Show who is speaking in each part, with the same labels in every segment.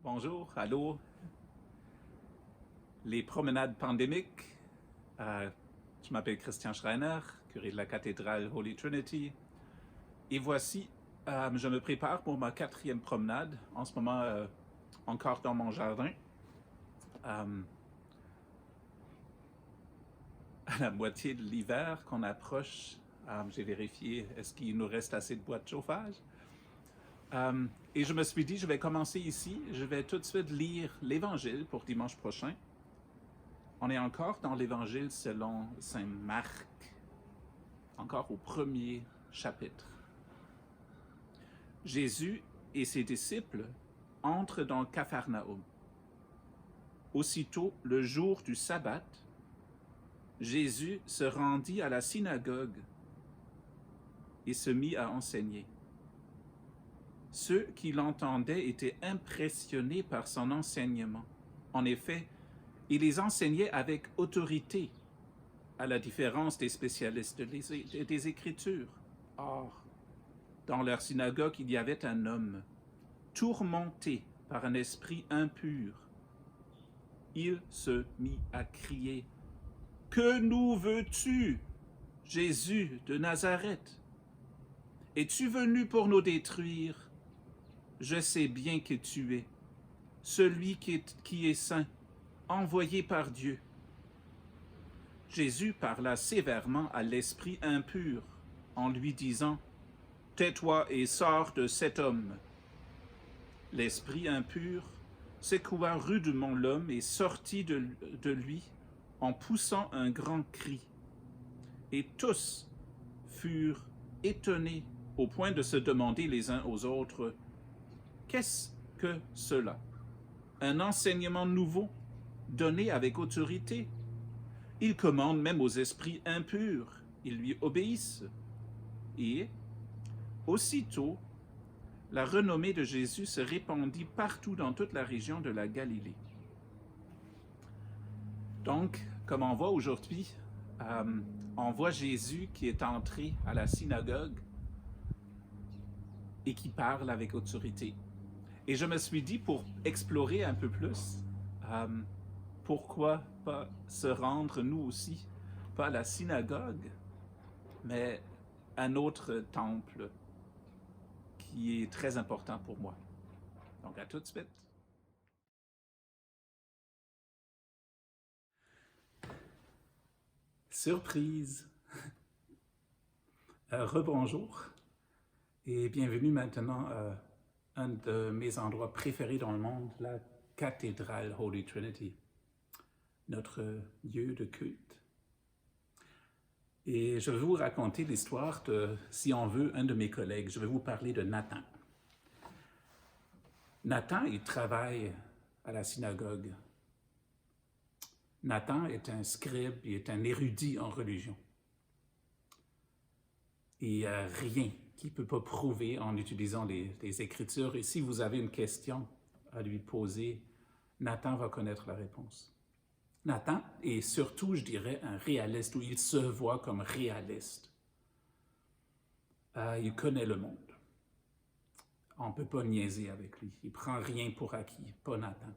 Speaker 1: Bonjour, allô. Les promenades pandémiques. Euh, je m'appelle Christian Schreiner, curé de la cathédrale Holy Trinity. Et voici, je me prépare pour ma 4e promenade, en ce moment encore dans mon jardin. À la moitié de l'hiver qu'on approche, j'ai vérifié est-ce qu'il nous reste assez de bois de chauffage. Et je me suis dit, je vais commencer ici. Je vais tout de suite lire l'Évangile pour dimanche prochain. On est encore dans l'Évangile selon saint Marc, encore au 1er chapitre. Jésus et ses disciples entrent dans Capharnaüm. Aussitôt, le jour du sabbat, Jésus se rendit à la synagogue et se mit à enseigner. Ceux qui l'entendaient étaient impressionnés par son enseignement. En effet, il les enseignait avec autorité, à la différence des spécialistes des Écritures. Or, dans leur synagogue, il y avait un homme, tourmenté par un esprit impur. Il se mit à crier, « Que nous veux-tu, Jésus de Nazareth? Es-tu venu pour nous détruire? Je sais bien que tu es, celui qui est saint, envoyé par Dieu. » Jésus parla sévèrement à l'esprit impur, en lui disant, « Tais-toi et sors de cet homme. » L'esprit impur secoua rudement l'homme et sortit de lui en poussant un grand cri. Et tous furent étonnés au point de se demander les uns aux autres, « Qu'est-ce que cela? Un enseignement nouveau, donné avec autorité. Il commande même aux esprits impurs, ils lui obéissent. » Et, aussitôt, la renommée de Jésus se répandit partout dans toute la région de la Galilée. Donc, comme on voit aujourd'hui, on voit Jésus qui est entré à la synagogue et qui parle avec autorité. Et je me suis dit, pour explorer un peu plus, pourquoi pas se rendre, nous aussi, pas à la synagogue, mais à un autre temple qui est très important pour moi. Donc, à tout de suite. Surprise! Rebonjour et bienvenue maintenant à un de mes endroits préférés dans le monde, la cathédrale Holy Trinity, notre lieu de culte. Et je vais vous raconter l'histoire de, si on veut, un de mes collègues. Je vais vous parler de Nathan. Nathan, il travaille à la synagogue. Nathan est un scribe, il est un érudit en religion. Il n'y a rien qu'il ne peut pas prouver en utilisant les Écritures. Et si vous avez une question à lui poser, Nathan va connaître la réponse. Nathan est surtout, je dirais, un réaliste, ou il se voit comme réaliste. Il connaît le monde. On ne peut pas niaiser avec lui. Il ne prend rien pour acquis, pas Nathan.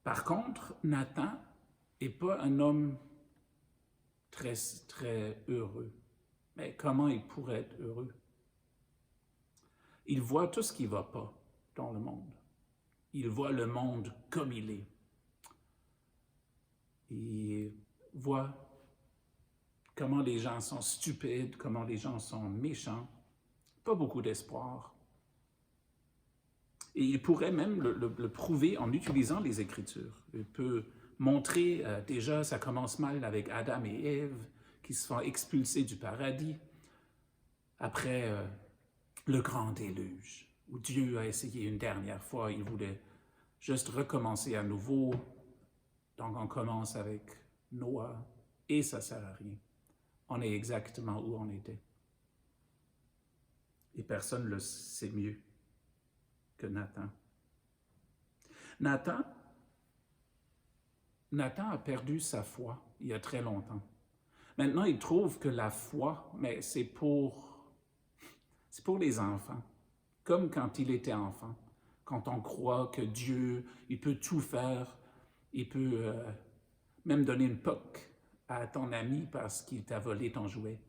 Speaker 1: Par contre, Nathan n'est pas un homme très, très heureux. Mais comment il pourrait être heureux? Il voit tout ce qui ne va pas dans le monde. Il voit le monde comme il est. Il voit comment les gens sont stupides, comment les gens sont méchants. Pas beaucoup d'espoir. Et il pourrait même le prouver en utilisant les Écritures. Il peut montrer, déjà, ça commence mal avec Adam et Ève, qui se font expulser du paradis, après le grand déluge, où Dieu a essayé une dernière fois, il voulait juste recommencer à nouveau. Donc on commence avec Noah, et ça ne sert à rien. On est exactement où on était. Et personne ne le sait mieux que Nathan. Nathan a perdu sa foi il y a très longtemps. Maintenant, il trouve que la foi, mais c'est pour les enfants, comme quand il était enfant. quand on croit que Dieu, il peut tout faire, il peut même donner une poque à ton ami parce qu'il t'a volé ton jouet.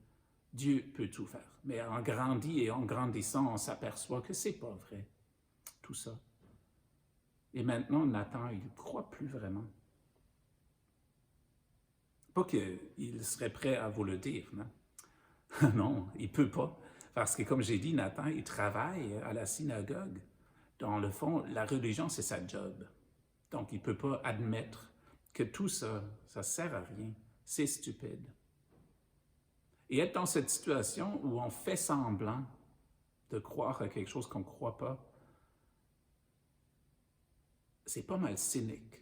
Speaker 1: Dieu peut tout faire. Mais en grandit et en grandissant, on s'aperçoit que c'est pas vrai, tout ça. Et maintenant, Nathan, il ne croit plus vraiment. Pas qu'il serait prêt à vous le dire, non? Non, il ne peut pas. Parce que, comme j'ai dit, Nathan, il travaille à la synagogue. Dans le fond, la religion, c'est sa job. Donc, il ne peut pas admettre que tout ça, ça ne sert à rien. C'est stupide. Et être dans cette situation où on fait semblant de croire à quelque chose qu'on ne croit pas, c'est pas mal cynique.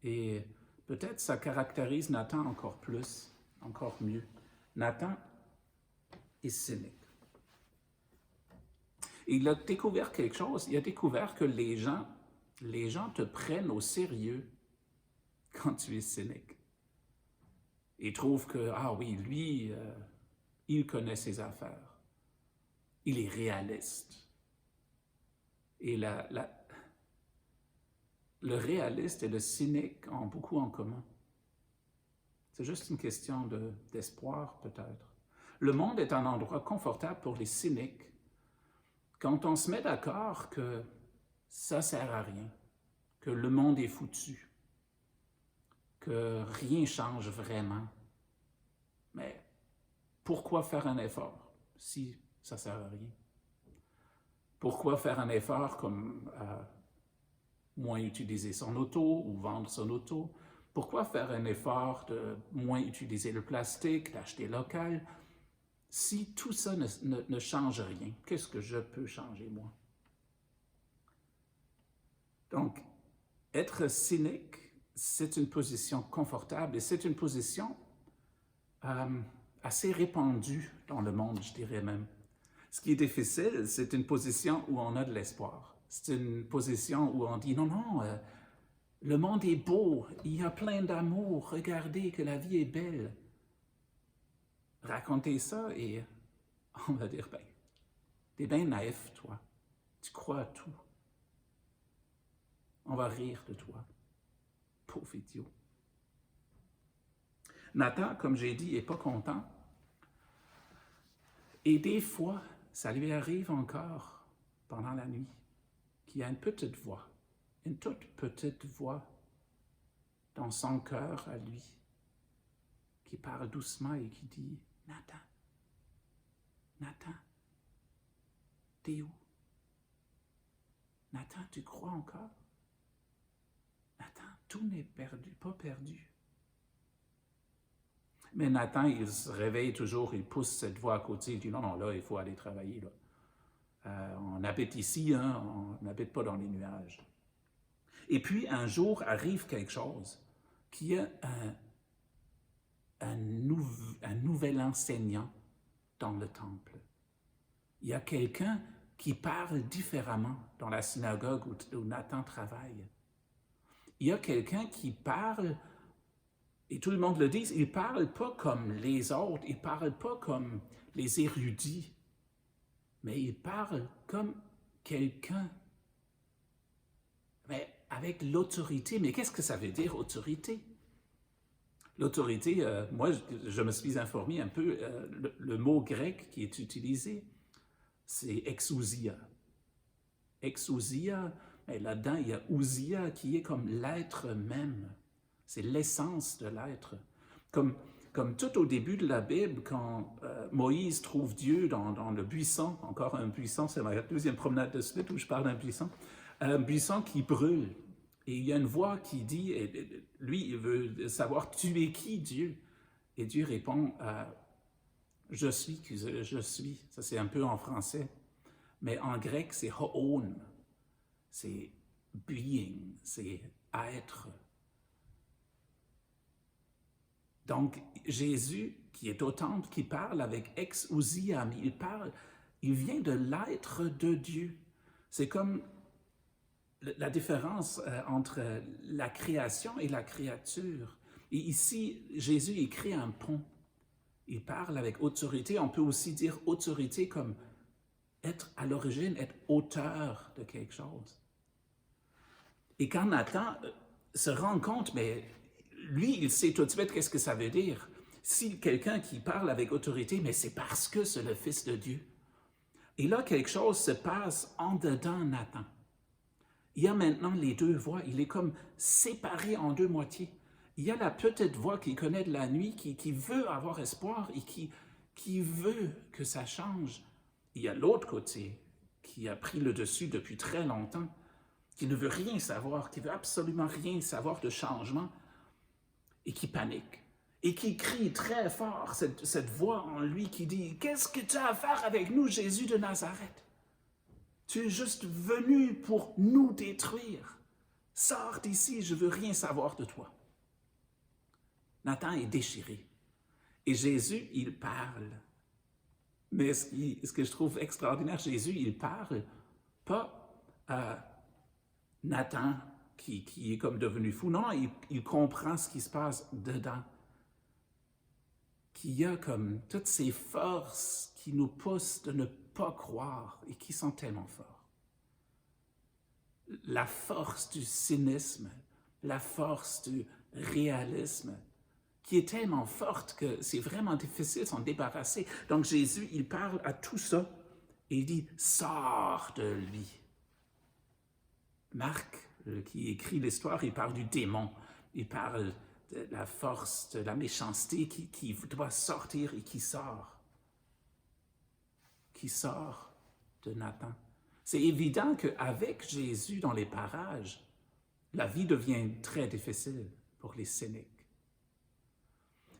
Speaker 1: Et peut-être ça caractérise Nathan encore plus, encore mieux. Nathan est cynique. Et il a découvert quelque chose. Il a découvert que les gens te prennent au sérieux quand tu es cynique. Ils trouvent que, ah oui, lui, il connaît ses affaires. Il est réaliste. Et le réaliste et le cynique ont beaucoup en commun. C'est juste une question d'espoir, peut-être. Le monde est un endroit confortable pour les cyniques quand on se met d'accord que ça ne sert à rien, que le monde est foutu, que rien ne change vraiment. Mais pourquoi faire un effort si ça ne sert à rien? Pourquoi faire un effort comme moins utiliser son auto ou vendre son auto? Pourquoi faire un effort de moins utiliser le plastique, d'acheter local? Si tout ça ne change rien, qu'est-ce que je peux changer, moi? Donc, être cynique, c'est une position confortable et c'est une position assez répandue dans le monde, je dirais même. Ce qui est difficile, c'est une position où on a de l'espoir. C'est une position où on dit non, non, le monde est beau, il y a plein d'amour, regardez que la vie est belle. Racontez ça et on va dire, ben, t'es bien naïf, toi. Tu crois à tout. On va rire de toi. Pauvre idiot. Nathan, comme j'ai dit, n'est pas content. Et des fois, ça lui arrive encore pendant la nuit, qu'il y a une petite voix, une toute petite voix dans son cœur à lui, qui parle doucement et qui dit « Nathan, Nathan, t'es où? Nathan, tu crois encore? Nathan, tout n'est perdu, pas perdu. » Mais Nathan, il se réveille toujours, il pousse cette voix à côté, il dit « Non, non, là, il faut aller travailler. Là. On habite ici, hein, on n'habite pas dans les nuages. » Et puis, un jour, arrive quelque chose, qui est un nouvel enseignant dans le temple. Il y a quelqu'un qui parle différemment dans la synagogue où Nathan travaille. Il y a quelqu'un qui parle, et tout le monde le dit, il ne parle pas comme les autres, il ne parle pas comme les érudits, mais il parle comme quelqu'un, mais avec l'autorité. Mais qu'est-ce que ça veut dire, autorité? L'autorité, moi, je me suis informé un peu, le mot grec qui est utilisé, c'est exousia. Exousia, mais là-dedans, il y a ousia qui est comme l'être même. C'est l'essence de l'être. Comme tout au début de la Bible, quand Moïse trouve Dieu dans le buisson, encore un buisson, c'est ma deuxième promenade de suite où je parle d'un buisson qui brûle. Et il y a une voix qui dit, et lui, il veut savoir, tu es qui, Dieu? Et Dieu répond, je suis, je suis. Ça, c'est un peu en français. Mais en grec, c'est ho'on. C'est being, c'est être. Donc, Jésus, qui est au temple, qui parle avec exousia, mais il vient de l'être de Dieu. C'est comme la différence entre la création et la créature. Et ici, Jésus, il crée un pont. Il parle avec autorité. On peut aussi dire autorité comme être à l'origine, être auteur de quelque chose. Et quand Nathan se rend compte, mais lui, il sait tout de suite qu'est-ce que ça veut dire. Si quelqu'un qui parle avec autorité, mais c'est parce que c'est le Fils de Dieu. Et là, quelque chose se passe en dedans Nathan. Il y a maintenant les deux voix, il est comme séparé en deux moitiés. Il y a la petite voix qui connaît de la nuit, qui veut avoir espoir et qui veut que ça change. Il y a l'autre côté qui a pris le dessus depuis très longtemps, qui ne veut rien savoir, qui veut absolument rien savoir de changement et qui panique. Et qui crie très fort, cette voix en lui qui dit « Qu'est-ce que tu as à faire avec nous, Jésus de Nazareth? Tu es juste venu pour nous détruire. Sors d'ici, je ne veux rien savoir de toi. » Nathan est déchiré. Et Jésus, il parle. Mais ce que je trouve extraordinaire, Jésus, il parle pas à Nathan qui est comme devenu fou. Non, il comprend ce qui se passe dedans. Qu'il y a comme toutes ces forces qui nous poussent de ne pas croire et qui sont tellement fortes. La force du cynisme, la force du réalisme, qui est tellement forte que c'est vraiment difficile de s'en débarrasser. Donc Jésus, il parle à tout ça et il dit « Sors de lui ». Marc, qui écrit l'histoire, il parle du démon, il parle de la force, de la méchanceté qui doit sortir et qui sort de Nathan. C'est évident qu'avec Jésus dans les parages, la vie devient très difficile pour les cyniques.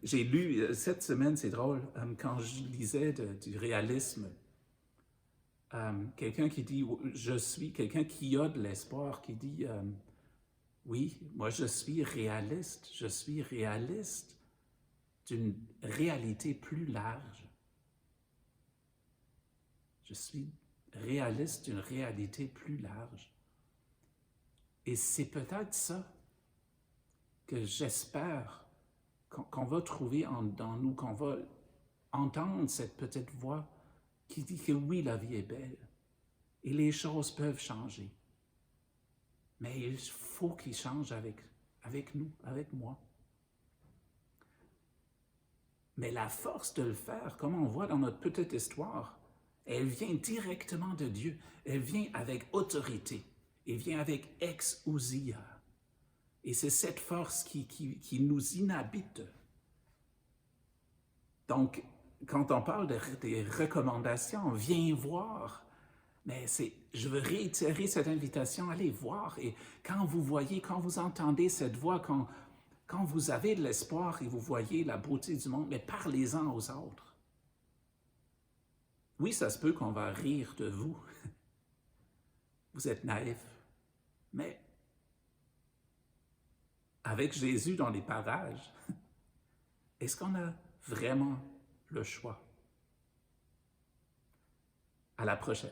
Speaker 1: J'ai lu cette semaine, c'est drôle, quand je lisais du réalisme, quelqu'un qui dit « je suis », quelqu'un qui a de l'espoir, qui dit oui, moi je suis réaliste d'une réalité plus large. Je suis réaliste d'une réalité plus large. Et c'est peut-être ça que j'espère qu'on va trouver dans nous, qu'on va entendre cette petite voix qui dit que oui, la vie est belle et les choses peuvent changer. Mais il faut qu'il change avec nous, avec moi. Mais la force de le faire, comme on voit dans notre petite histoire, elle vient directement de Dieu. Elle vient avec autorité. Elle vient avec exousia. Et c'est cette force qui nous inhabite. Donc, quand on parle des recommandations, viens voir. Mais je veux réitérer cette invitation, allez voir. Et quand vous voyez, quand vous entendez cette voix, quand vous avez de l'espoir et vous voyez la beauté du monde, mais parlez-en aux autres. Oui, ça se peut qu'on va rire de vous. Vous êtes naïfs. Mais avec Jésus dans les parages, est-ce qu'on a vraiment le choix? À la prochaine.